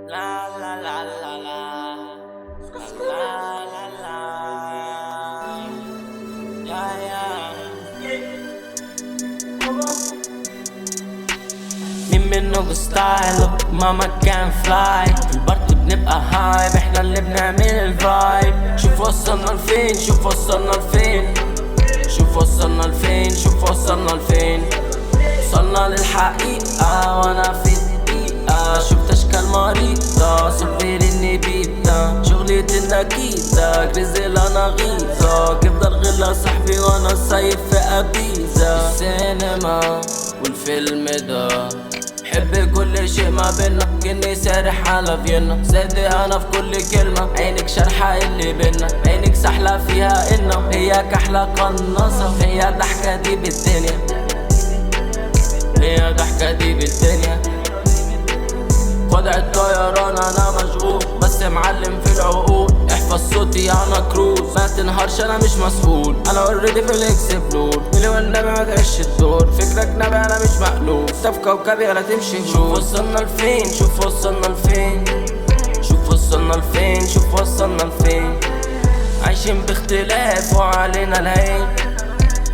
La la la la la. La la la. Yeah, yeah. مين منه بستايل ماما كان فلاي في البارتي بنبقى هايب، احنا اللي بنعمل الفايب. شوف وصلنا لفين، شوف وصلنا لفين، شوف وصلنا لفين، شوف وصلنا لفين. وصلنا للحقيقة وانا في الدقيقة، شفت اشكال مريضة صفير النبيتة، شغلتي النكيتة جريزل انا غيظة، كيف ده الغلا صاحبي وانا سايب في ابيزة. السينما والفيلم ده بحب كل شيء ما بينا، كني سارح على فيينا، صادق انا في كل كلمة. عينك شرحة اللي بينا، عينك سحلة فيها إنه هي كحلة قناصة، هي ضحكة دي بالدنيا، هي ضحكة دي بالدنيا. وضع الطيران انا مشغول، بس معلم في العقول. احفظ صوتي انا كروز، ما تنهارش انا مش مسؤول، انا اوريدي في الاكسبلور. ملي والنبي ما تعيش الدور، فكرك نبي انا مش مألوف، انت في كوكبي ولا تمشي. شوف وصلنا لفين، شوف وصلنا لفين، شوف وصلنا لفين، شوف وصلنا لفين. عايشين باختلاف وعلينا العين،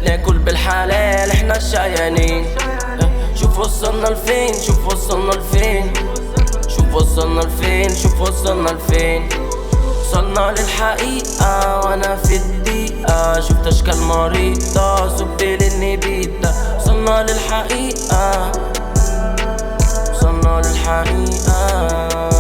ناكل بالحلال احنا الشقيانين. شوف وصلنا لفين، شوف وصلنا لفين، شوف وصلنا لفين، شوف وصلنا لفين. وصلنا للحقيقة وانا في الدقيقة، شفت اشكال مريضة صبي للنبيتة. وصلنا للحقيقة، وصلنا للحقيقة.